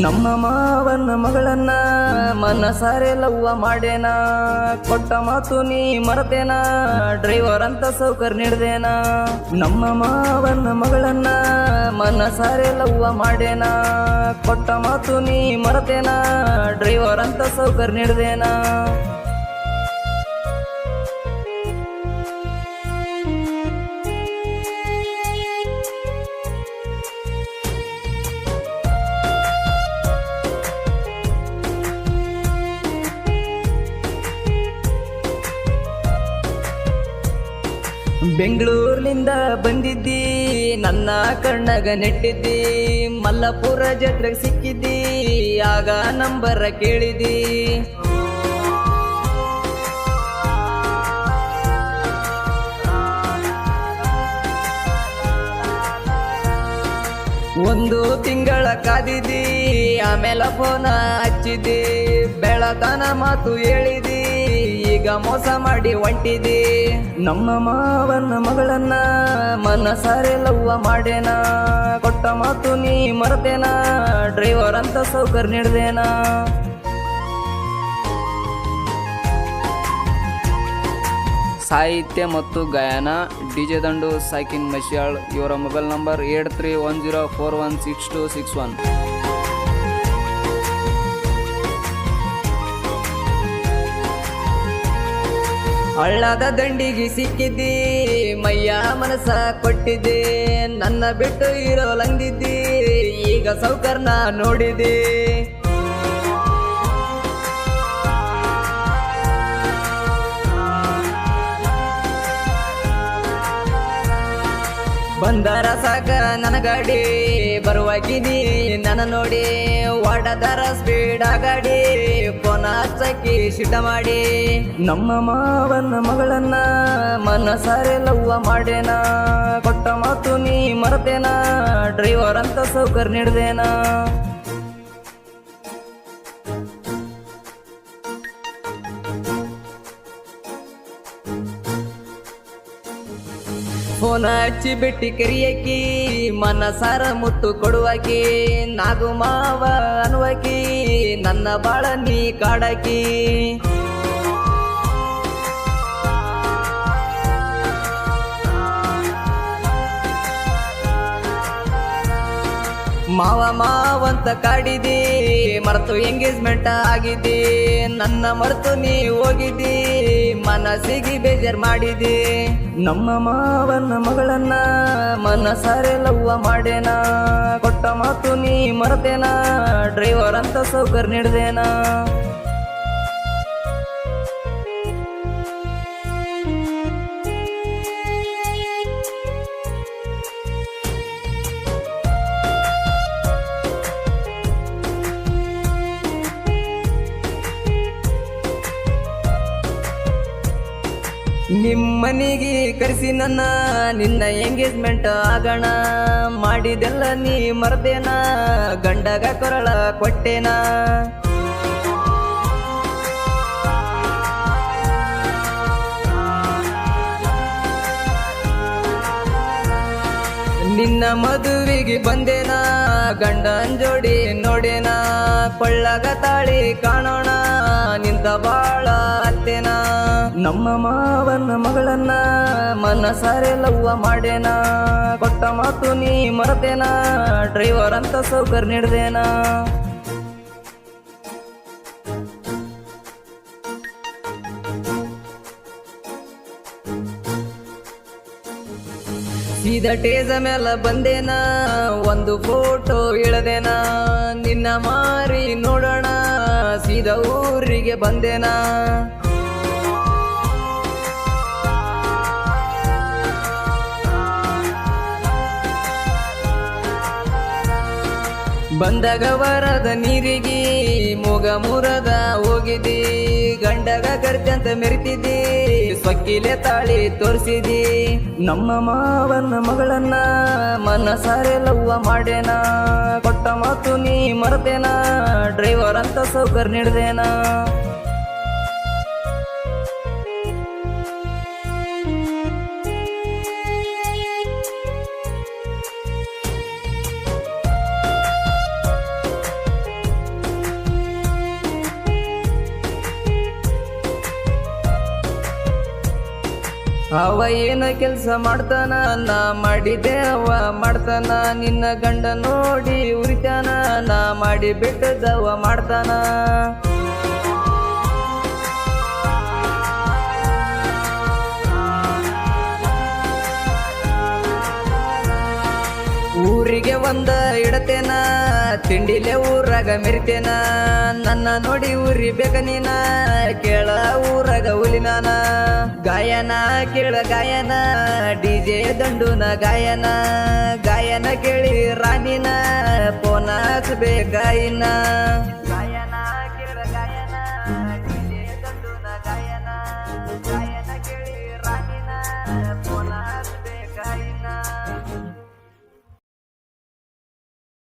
ನಮ್ಮ ಮಾವನ ಮಗಳನ್ನ ಮನಸಾರೆ ಲವ್ವ ಮಾಡೇನ, ಕೊಟ್ಟ ಮಾತು ನೀ ಮರತೇನ, ಡ್ರೈವರ್ ಅಂತ ಸೌಕರ್ ನೀಡ್ದೇನ. ನಮ್ಮ ಮಾವನ ಮಗಳನ್ನ ಮನಸಾರೆ ಲವ್ವ ಮಾಡೇನ, ಕೊಟ್ಟ ಮಾತು ನೀ ಮರತೇನ, ಡ್ರೈವರ್ ಅಂತ ಸೌಕರ್ ನೀಡ್ದೇನ. ಬೆಂಗಳೂರಿನಿಂದ ಬಂದಿದ್ದಿ, ನನ್ನ ಕಣ್ಣಗ ನೆಟ್ಟಿದ್ದಿ, ಮಲ್ಲಪುರ ಜಾತ್ರೆಗೆ ಸಿಕ್ಕಿದ್ದಿ, ಆಗ ನಂಬರ ಕೇಳಿದಿ. ಒಂದು ತಿಂಗಳ ಕಾದಿದ್ದಿ, ಆಮೇಲೆ ಫೋನ ಹಚ್ಚಿದ್ದಿ, ಬೆಳತನ ಮಾತು ಹೇಳಿದಿ, ಈಗ ಮೋಸ ಮಾಡಿ ಹೊಂಟಿದಿ. ನಮ್ಮ ಮಾವನ ಮಗಳನ್ನ ಮನಸಾರೆ ಲವ್ವ ಮಾಡೇನ, ಕೊಟ್ಟ ಮಾತು ನೀ ಮರತೇನ, ಡ್ರೈವರ್ ಅಂತ ಸೌಕರ್ ನೀಡ್ದೇನ. ಸಾಹಿತ್ಯ ಮತ್ತು ಗಾಯನ ಡಿಜೆ ದಂಡು ಸಾಕಿನ್ ಮಶ್ಯಾಳ್. ಇವರ ಮೊಬೈಲ್ ನಂಬರ್ 8310416261. ಹಳ್ಳದ ದಂಡಿಗೆ ಸಿಕ್ಕಿದ್ದಿ, ಮಯ್ಯ ಮನಸ ಕೊಟ್ಟಿದ್ದಿ, ನನ್ನ ಬಿಟ್ಟು ಇರೋಲಂದಿದ್ದಿ, ಈಗ ಸೌಕರ್ನ ನೋಡಿದಿ. ಬಂದರ ಸಾಕ ನನ್ನ ಗಾಡಿ, ಬರುವಾಗಿನಿ ನನ್ನ ನೋಡಿ, ಓಡದರ ಸ್ಪೀಡ್ ಗಾಡಿ, ಫೋನ ಹಚ್ಚಿ ಶಿಟ ಮಾಡಿ. ನಮ್ಮ ಮಾವನ ಮಗಳನ್ನ ಮನಸಾರೆ ಲವ್ವ ಮಾಡೇನ, ಕೊಟ್ಟ ಮಾತು ನೀ ಮರತೇನ, ಡ್ರೈವರ್ ಅಂತ ಸೌಕರ್ ನೀಡ್ದೇನ. ಫೋನ ಹಚ್ಚಿ ಬಿಟ್ಟಿ ಕರಿಯಕಿ, ಮನಸಾರ ಮುತ್ತು ಕೊಡುವಾಕಿ, ನಾಗು ಮಾವ ಅನ್ವಾಕಿ, ನನ್ನ ಬಾಳ ನೀ ಕಾಡಾಕಿ. ಮಾವ ಮಾವಂತ ಕಾಡಿದಿ, ಮರೆತು ಎಂಗೇಜ್ಮೆಂಟ್ ಆಗಿದ್ದಿ, ನನ್ನ ಮರೆತು ನೀ ಹೋಗಿದ್ದಿ, ಮನಸ್ಸಿಗೆ ಬೇಜಾರ್ ಮಾಡಿದಿ. ನಮ್ಮ ಮಾವನ ಮಗಳನ್ನ ಮನಸಾರೆ ಲವ್ವ ಮಾಡೇನ, ಕೊಟ್ಟ ಮಾತು ನೀ ಮರತೇನ, ಡ್ರೈವರ್ ಅಂತ ಸೌಕರ್ ನೀಡ್ದೇನ. ನಿಮ್ಮನಿಗೆ ಕರೆಸಿ ನನ್ನ, ನಿನ್ನ ಎಂಗೇಜ್ಮೆಂಟ್ ಆಗೋಣ, ಮಾಡಿದೆಲ್ಲ ನೀ ಮರ್ದೇನ, ಗಂಡಗ ಕೊರಳ ಕೊಟ್ಟೇನ. ನಿನ್ನ ಮದುವೆಗೆ ಬಂದೇನ, ಗಂಡನ್ ಜೋಡಿ ನೋಡೇನ, ಕೊಳ್ಳಗ ತಾಳಿ ಕಾಣೋಣ, ನಿಂತ ಬಾಳ ಅತ್ತೇನ. ನಮ್ಮ ಮಾವನ ಮಗಳನ್ನ ಮನಸಾರೆ ಲವ್ವ ಮಾಡೇನ, ಕೊಟ್ಟ ಮಾತು ನೀ ಮರತೇನ, ಡ್ರೈವರ್ ಅಂತ ಸೌಕರ್ ನೀಡ್ದೇನ. ಸೀದಾ ಟೇಜ ಮೇಲೆ ಬಂದೇನ, ಒಂದು ಫೋಟೋ ಇಳದೇನ, ನಿನ್ನ ಮಾರಿ ನೋಡೋಣ, ಸೀದಾ ಊರಿಗೆ ಬಂದೇನ. ಬಂದಾಗ ವರದ ನೀರಿಗೆ ಮೂಗ ಮುರದ ಹೋಗಿದ್ದಿ, ಗಂಡಗ ಕರ್ಕಂತ ಮೆರಿತಿದ್ದಿ, ಸೊಕ್ಕಿಲೆ ತಾಳಿ ತೋರಿಸಿದಿ. ನಮ್ಮ ಮಾವನ ಮಗಳನ್ನ ಮನಸಾರೆ ಲವ್ವ ಮಾಡೇನ, ಕೊಟ್ಟ ಮಾತು ನೀ ಮರತೇನ, ಡ್ರೈವರ್ ಅಂತ ಸೌಕರ್ ನೀಡ್ದೇನ. ಅವ ಏನು ಕೆಲ್ಸ ಮಾಡ್ತಾನ ನಾ ಮಾಡಿದೆ ಅವ ಮಾಡ್ತಾನ ನಿನ್ನ ಗಂಡ ನೋಡಿ ಉರಿತಾನ ನಾ ಮಾಡಿ ಬಿಟ್ಟದವ ಮಾಡ್ತಾನ ಊರಿಗೆ ಒಂದ ಇಡತೇನ ತಿಂಡಿಲೆ ಊರಾಗ ಮೆರಿತೇನ ನನ್ನ ನೋಡಿ ಊರಿ ಬೇಕ ನೀನ ಕೇಳ ಊರಾಗ ಹುಲಿನಾನ ಗಾಯನ ಕೇಳ ಗಾಯನ ಡಿಜೆ ದಂಡುನ ಗಾಯನ ಗಾಯನ ಕೇಳಿ ರಾಣಿನ ಪೋನ ಹಚ್ಬೇಕಾಯಿನ